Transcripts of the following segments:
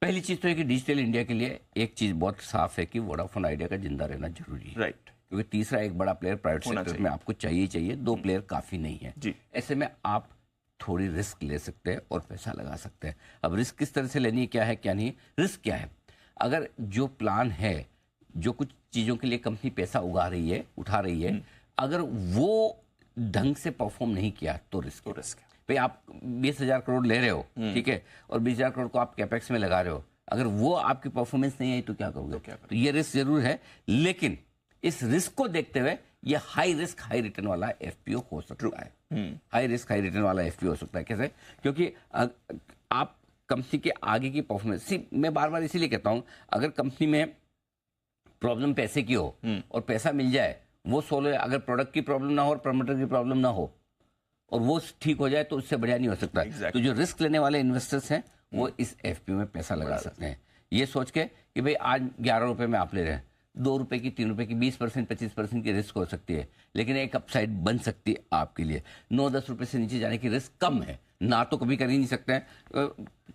पहली चीज तो है कि डिजिटल इंडिया के लिए एक चीज बहुत साफ है कि वोडाफोन आइडिया का जिंदा रहना जरूरी है। राइट। क्योंकि तीसरा एक बड़ा प्लेयर प्राइवेट सेक्टर में आपको चाहिए चाहिए, दो प्लेयर काफी नहीं है जी। ऐसे में आप थोड़ी रिस्क ले सकते हैं और पैसा लगा सकते हैं। अब रिस्क किस तरह से लेनी है, क्या है क्या नहीं, रिस्क क्या है, अगर जो प्लान है, जो कुछ चीजों के लिए कंपनी पैसा उठा रही है, अगर वो ढंग से परफॉर्म नहीं किया तो रिस्क है। भाई आप 20,000 करोड़ ले रहे हो, ठीक है, और 20,000 करोड़ को आप कैपेक्स में लगा रहे हो, अगर वो आपकी परफॉर्मेंस नहीं आई तो क्या करोगे? तो ये रिस्क जरूर है, लेकिन इस रिस्क को देखते हुए ये हाई रिस्क हाई रिटर्न वाला एफपीओ हो सकता है। हाई रिस्क हाई रिटर्न वाला एफपीओ हो सकता है। कैसे? क्योंकि आप कंपनी के आगे की परफॉर्मेंस, मैं बार बार इसीलिए कहता हूं, अगर कंपनी में प्रॉब्लम पैसे की हो और पैसा मिल जाए, वो सोलो, अगर प्रोडक्ट की प्रॉब्लम ना हो और प्रमोटर की प्रॉब्लम ना हो और वो ठीक हो जाए तो उससे बढ़िया नहीं हो सकता। तो जो रिस्क लेने वाले इन्वेस्टर्स हैं वो इस एफपीओ में पैसा लगा सकते हैं, ये सोच के कि भाई आज 11 रुपए में आप ले रहे हैं, 2 रुपए की, 3 रुपए की, 20% 25% की रिस्क हो सकती है, लेकिन एक अपसाइड बन सकती है आपके लिए। 9-10 रुपए से नीचे जाने की रिस्क कम है, ना तो कभी कर ही नहीं सकते हैं।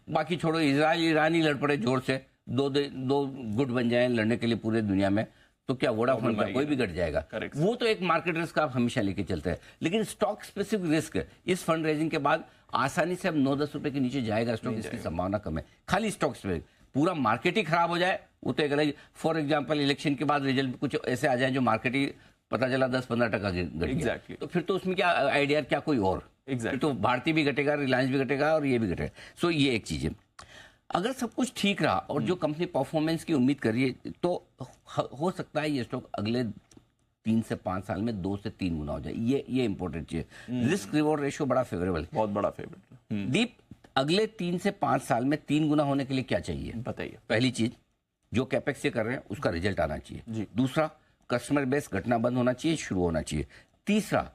बाकी छोड़ो, इजराइल ईरान ही लड़ पड़े जोर से, दो गुट बन जाए लड़ने के लिए पूरे दुनिया में, तो क्या वोडाफोन का कोई भी घट जाएगा? वो तो एक मार्केट रिस्क आप हमेशा लेके चलते हैं, लेकिन स्टॉक स्पेसिफिक रिस्क इस फंड रेजिंग के बाद आसानी से अब 9-10 रुपए के नीचे जाएगा स्टॉक, इसकी संभावना कम है। खाली स्टॉक स्पेसिफिक, पूरा मार्केट ही खराब हो जाए वो तो एक अलग। फॉर एग्जाम्पल इलेक्शन के बाद रिजल्ट कुछ ऐसे आ जाए जो मार्केट ही पता चला 10-15% घट गया, तो फिर तो उसमें क्या आइडिया, क्या कोई और, तो भारतीय भी घटेगा, रिलायंस भी घटेगा और ये भी घटेगा। सो ये एक चीज है। अगर सब कुछ ठीक रहा और जो कंपनी परफॉर्मेंस की उम्मीद कर रही है, तो हो सकता है ये स्टॉक अगले 3 से 5 साल में 2 से 3 गुना हो जाए। ये इंपॉर्टेंट चीज है। रिस्क रिवॉर्ड रेशियो बड़ा फेवरेबल है, बहुत बड़ा फेवरेट। दीप, अगले 3 से 5 साल में 3 गुना होने के लिए क्या चाहिए बताइए? पहली चीज, जो कैपेक्स से कर रहे हैं उसका रिजल्ट आना चाहिए। दूसरा, कस्टमर बेस घटना बंद होना चाहिए, शुरू होना चाहिए। तीसरा,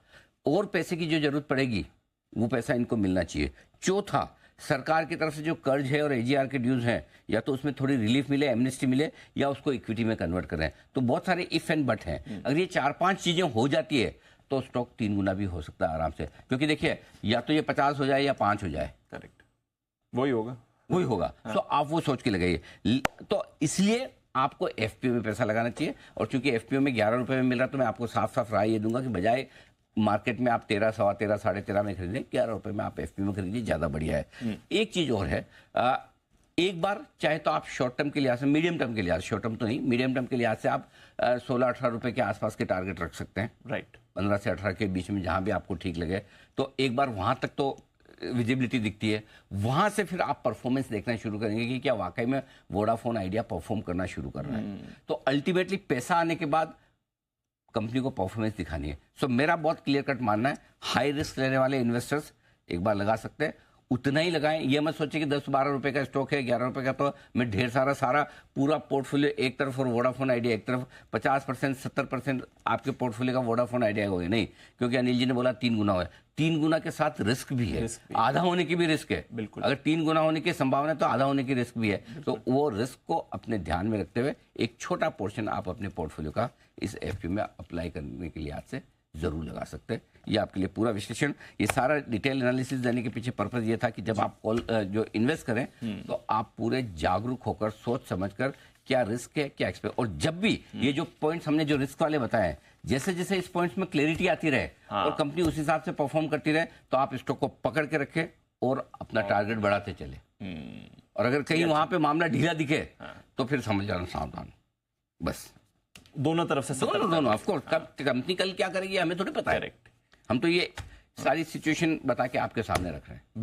और पैसे की जो जरूरत पड़ेगी वो पैसा इनको मिलना चाहिए। चौथा, सरकार की तरफ से जो कर्ज है और एजीआर के ड्यूज हैं, या तो उसमें थोड़ी रिलीफ मिले, एमनेस्टी मिले, या उसको इक्विटी में कन्वर्ट करें। तो बहुत सारे इफ एंड बट हैं। अगर ये 4-5 चीजें हो जाती है तो स्टॉक 3 गुना भी हो सकता है आराम से, क्योंकि देखिए या तो ये 50 हो जाए या 5 हो जाए। करेक्ट, वही होगा। तो आप वो सोच के लगाइए। तो इसलिए आपको एफपीओ में पैसा लगाना चाहिए, और चूंकि एफपीओ में 11 रुपए में मिल रहा, तो मैं आपको साफ साफ राय ये दूंगा कि बजाय मार्केट में आप 13, 13.25, 13.5 में खरीदें, 11 रुपए में आप एफपीओ में खरीदिए, ज्यादा बढ़िया है। एक चीज और है, एक बार चाहे तो आप शॉर्ट टर्म के लिहाज से, मीडियम टर्म के लिहाज, शॉर्ट टर्म तो नहीं, मीडियम टर्म के लिहाज से आप 16-18 रुपए के आसपास के टारगेट रख सकते हैं। राइट, 15 से 18 के बीच में, जहां भी आपको ठीक लगे। तो एक बार वहां तक तो विजिबिलिटी दिखती है, वहां से फिर आप परफॉर्मेंस देखना शुरू करेंगे कि क्या वाकई में वोडाफोन आइडिया परफॉर्म करना शुरू कर रहा है। तो अल्टीमेटली पैसा आने के बाद कंपनी को परफॉर्मेंस दिखानी है। सो मेरा बहुत क्लियर कट मानना है, हाई रिस्क लेने वाले इन्वेस्टर्स एक बार लगा सकते हैं, उतना ही लगाएं। ये मत सोचे कि 10-12 रुपए का स्टॉक है, 11 रुपए का, तो मैं ढेर सारा पूरा पोर्टफोलियो एक तरफ और वोडाफोन आइडिया एक तरफ, 50% 70% आपके पोर्टफोलियो का वोडाफोन आइडिया हो गया नहीं, क्योंकि अनिल जी ने बोला 3 गुना है। 3 गुना के साथ रिस्क भी है, आधा होने की भी रिस्क है। बिल्कुल, अगर 3 गुना होने की संभावना है तो आधा होने की रिस्क भी है। तो वो रिस्क को अपने ध्यान में रखते हुए एक छोटा पोर्शन आप अपने पोर्टफोलियो का इस एफपीओ में अप्लाई करने के लिहाज से जरूर लगा सकते हैं। ये आपके लिए पूरा विश्लेषण, ये सारा डिटेल एनालिसिस देने के पीछे पर्पस ये था कि जब आप जो इन्वेस्ट करें तो आप पूरे जागरूक होकर, सोच समझकर, क्या रिस्क है क्या एक्सपेक्ट, और जब भी ये जो पॉइंट्स हमने जो रिस्क वाले बताए, जैसे जैसे इस पॉइंट्स में क्लैरिटी आती रहे और कंपनी उस हिसाब से परफॉर्म करती रहे, तो आप स्टॉक को पकड़ के रखें और अपना टारगेट बढ़ाते चले। और अगर कहीं वहां पे मामला ढीला दिखे तो फिर समझ जाना सावधान। बस दोनों तरफ से दोनों ऑफकोर्स, कंपनी कल क्या करेगी हमें थोड़ी पता है। हम तो ये सारी सिचुएशन बता के आपके सामने रख रहे हैं।